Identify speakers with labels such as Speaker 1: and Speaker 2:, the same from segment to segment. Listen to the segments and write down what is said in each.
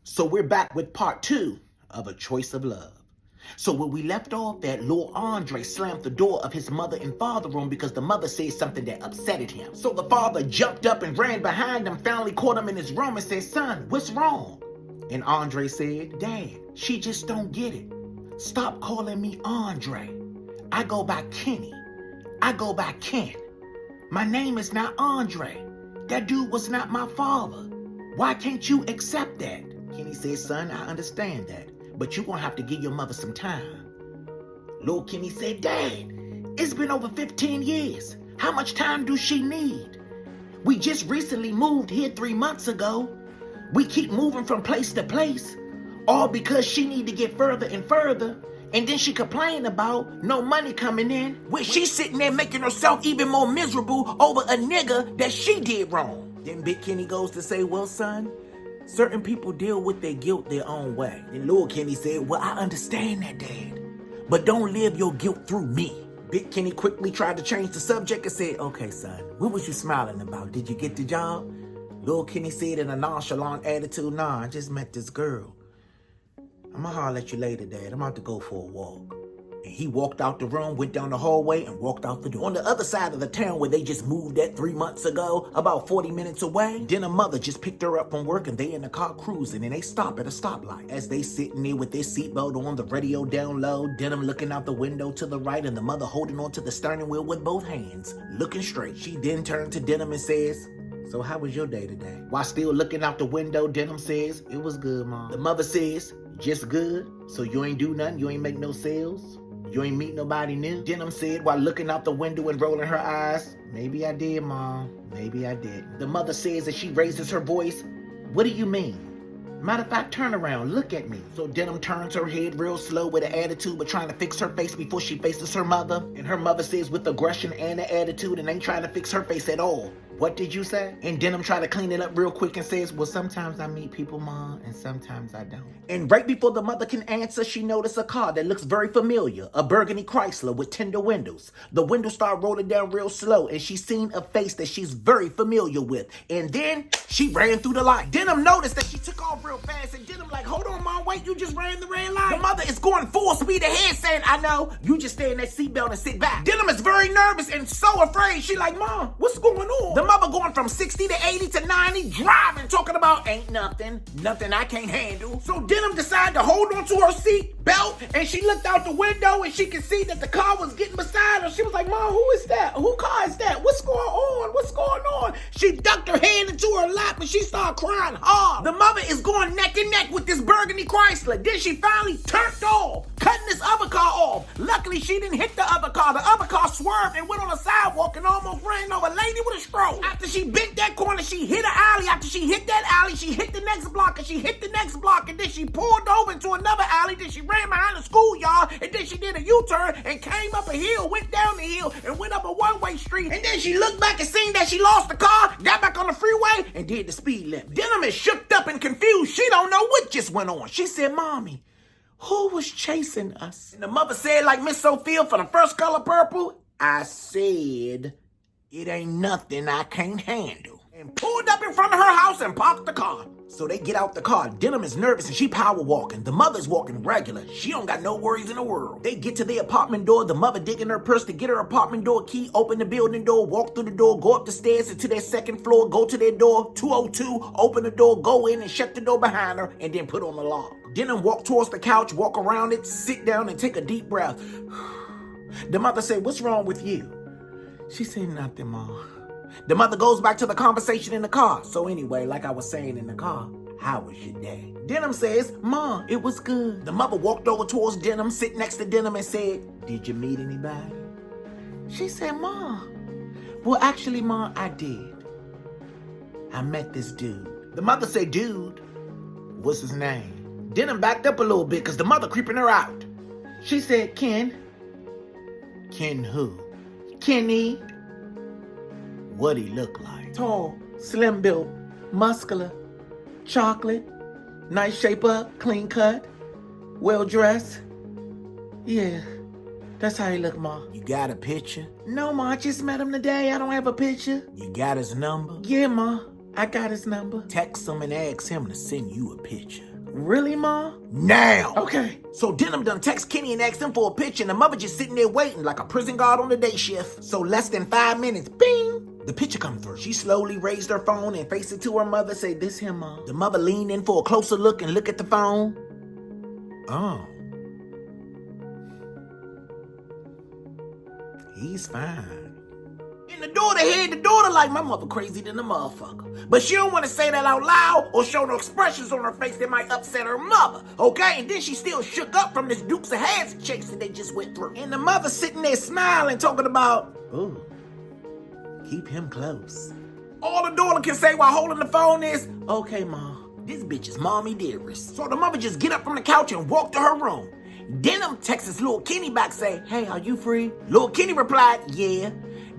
Speaker 1: So we're back with part 2 of A Choice of Love. So when we left off at, Lil Andre slammed the door of his mother and father room because the mother said something that upsetted him. So the father jumped up and ran behind him, finally caught him in his room and said, "Son, what's wrong?" And Andre said, "Dad, she just don't get it. Stop calling me Andre. I go by Kenny. I go by Ken. My name is not Andre. That dude was not my father. Why can't you accept that?" Kenny said, "Son, I understand that, but you're going to have to give your mother some time." Lil Kenny said, "Dad, it's been over 15 years. How much time do she need? We just recently moved here 3 months ago. We keep moving from place to place, all because she need to get further and further. And then she complained about no money coming in, when she's sitting there making herself even more miserable over a nigga that she did wrong." Then Big Kenny goes to say, "Well, son, certain people deal with their guilt their own way." And Lil Kenny said, "Well, I understand that, Dad, but don't live your guilt through me." Big Kenny quickly tried to change the subject and said, "Okay, son, what was you smiling about? Did you get the job?" Lil Kenny said in a nonchalant attitude, "Nah, I just met this girl. I'ma holler at you later, Dad. I'm about to go for a walk." And he walked out the room, went down the hallway, and walked out the door. On the other side of the town where they just moved at 3 months ago, about 40 minutes away, then a mother just picked her up from work and they in the car cruising, and they stop at a stoplight. As they sitting there with their seatbelt on, the radio down low, Denim looking out the window to the right, and the mother holding onto the steering wheel with both hands, looking straight. She then turned to Denim and says, "So how was your day today?" While still looking out the window, Denim says, "It was good, Mom." The mother says, "Just good? So you ain't do nothing? You ain't make no sales? You ain't meet nobody new?" Denim said while looking out the window and rolling her eyes, "Maybe I did, Mom. Maybe I did." The mother says as she raises her voice, "What do you mean? Matter of fact, turn around, look at me." So Denim turns her head real slow with an attitude, but trying to fix her face before she faces her mother. And her mother says with aggression and an attitude and ain't trying to fix her face at all, "What did you say?" And Denim try to clean it up real quick and says, "Well, sometimes I meet people, Mom, and sometimes I don't." And right before the mother can answer, she noticed a car that looks very familiar, a burgundy Chrysler with tinted windows. The windows start rolling down real slow, and she's seen a face that she's very familiar with. And then she ran through the light. Denim noticed that she took off real fast, and Denim like, "Hold on, Mom, wait, you just ran the red light?" The mother is going full speed ahead saying, "I know, you just stay in that seatbelt and sit back." Denim is very nervous and so afraid. She like, "Mom, what's going on?" The mother going from 60 to 80 to 90, driving, talking about ain't nothing I can't handle. So Denim decided to hold on to her seat belt, and she looked out the window and she could see that the car was getting beside her. She was like, "Mom, who is that? Who car is that? What's going on? What's going on?" She ducked her hand into her lap and she started crying hard. The mother is going neck and neck with this burgundy Chrysler. Then she finally turned off, cutting this other car off. Luckily, she didn't hit the other car. The other car swerved and went on the sidewalk and almost ran over a lady with a stroke. After she bent that corner, she hit an alley. After she hit that alley, she hit the next block, and she hit the next block, and then she pulled over into another alley. Then she ran behind the schoolyard, and then she did a U-turn and came up a hill, went down the hill, and went up a one-way street. And then she looked back and seen that she lost the car, got back on the freeway, and did the speed limit. Denim is shook up and confused. She don't know what just went on. She said, "Mommy, who was chasing us?" And the mother said, like Miss Sophia for the first color purple, "I said, it ain't nothing I can't handle." And pulled up in front of her house and parked the car. So they get out the car. Denim is nervous and she power walking. The mother's walking regular. She don't got no worries in the world. They get to their apartment door. The mother dig in her purse to get her apartment door key, open the building door, walk through the door, go up the stairs into their second floor, go to their door, 202, open the door, go in and shut the door behind her, and then put on the lock. Denim walk towards the couch, walk around it, sit down and take a deep breath. The mother said, "What's wrong with you?" She said, "Nothing, Mom." The mother goes back to the conversation in the car. So anyway, like I was saying in the car, how was your day? Denim says, "Mom, it was good." The mother walked over towards Denim, sit next to Denim and said, "Did you meet anybody?" She said, "Mom, well, actually, Mom, I did. I met this dude." The mother said, "Dude? What's his name?" Denim backed up a little bit because the mother creeping her out. She said, "Ken." "Ken who?" "Kenny." What he look like? Tall, slim built, muscular, chocolate, nice shape up, clean cut, well dressed. Yeah, that's how he look, Ma. You got a picture? No, Ma, I just met him today. I don't have a picture. You got his number? Yeah, Ma, I got his number. Text him and ask him to send you a picture. Really, Ma?
Speaker 2: Now.
Speaker 1: Okay. So Denham done text Kenny and asked him for a picture, and the mother just sitting there waiting like a prison guard on the day shift. So less than 5 minutes, bing, the picture come through. She slowly raised her phone and faced it to her mother, say, "This him, Ma." The mother leaned in for a closer look and look at the phone. Oh. He's fine. In the daughter head, the daughter like, my mother crazy than a motherfucker. But she don't want to say that out loud or show no expressions on her face that might upset her mother, okay? And then she still shook up from this Dukes of Hazzard chase that they just went through. And the mother sitting there smiling, talking about, ooh, keep him close. All the daughter can say while holding the phone is, okay, Ma, this bitch is mommy dearest. So the mother just get up from the couch and walk to her room. Denham texts Lil Kenny back, say, hey, are you free? Lil Kenny replied, yeah.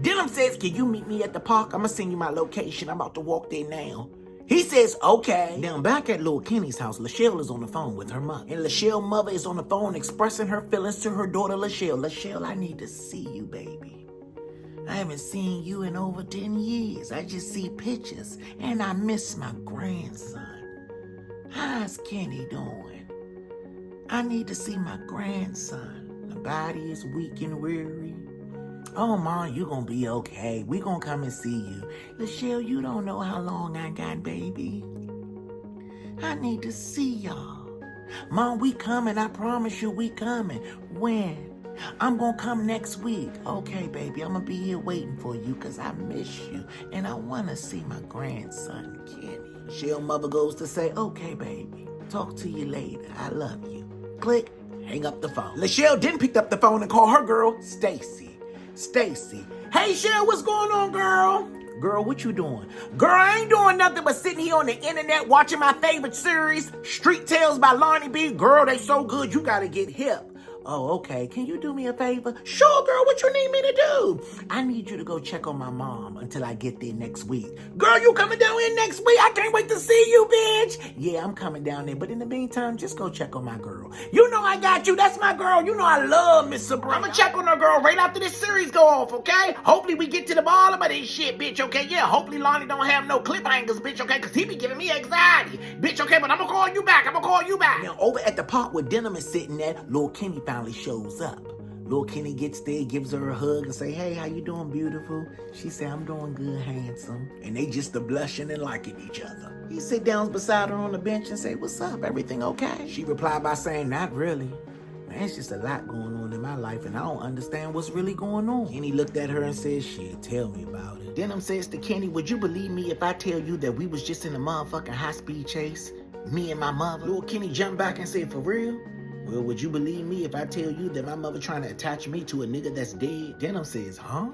Speaker 1: Denham says, can you meet me at the park? I'm going to send you my location. I'm about to walk there now. He says, okay. Now, back at Lil Kenny's house, Lachelle is on the phone with her mother. And Lachelle's mother is on the phone expressing her feelings to her daughter, Lachelle. Lachelle, I need to see you, baby. I haven't seen you in over 10 years. I just see pictures, and I miss my grandson. How's Kenny doing? I need to see my grandson. The body is weak and weary. Oh, Ma, you gonna be okay. We gonna come and see you. Lachelle, you don't know how long I got, baby. I need to see y'all. Mom, we coming. I promise you we coming. When? I'm gonna come next week. Okay, baby, I'm gonna be here waiting for you because I miss you and I wanna see my grandson, Kenny. Lachelle's mother goes to say, okay, baby, talk to you later. I love you. Click, hang up the phone. Lachelle didn't pick up the phone and call her girl, Stacy. Stacy. Hey, Shell, what's going on, girl? Girl, what you doing? Girl, I ain't doing nothing but sitting here on the internet watching my favorite series, Street Tales by Lonnie Bee. Girl, they so good, you gotta get hip. Oh, okay. Can you do me a favor? Sure, girl. What you need me to do? I need you to go check on my mom until I get there next week. Girl, you coming down here next week? I can't wait to see you, bitch. Yeah, I'm coming down there. But in the meantime, just go check on my girl. You know I got you. That's my girl. You know I love Miss Sabrina. I'm gonna check on her, girl, right after this series go off, okay? Hopefully we get to the bottom of this shit, bitch, okay? Yeah, hopefully Lonnie don't have no cliffhangers, bitch, okay? Because he be giving me anxiety, bitch, okay? But I'm gonna call you back. Now, over at the park where Denham is sitting at, Lil Kenny finally shows up. Lil Kenny gets there, gives her a hug and say, hey, how you doing, beautiful? She said, I'm doing good, handsome. And they just a blushing and liking each other. He sit down beside her on the bench and say, what's up? Everything okay? She replied by saying, not really. Man, it's just a lot going on in my life and I don't understand what's really going on. Kenny looked at her and said, shit, tell me about it. Denham says to Kenny, would you believe me if I tell you that we was just in a motherfucking high-speed chase? Me and my mother. Lil Kenny jumped back and said, for real? Well, would you believe me if I tell you that my mother trying to attach me to a nigga that's dead? Denham says, huh?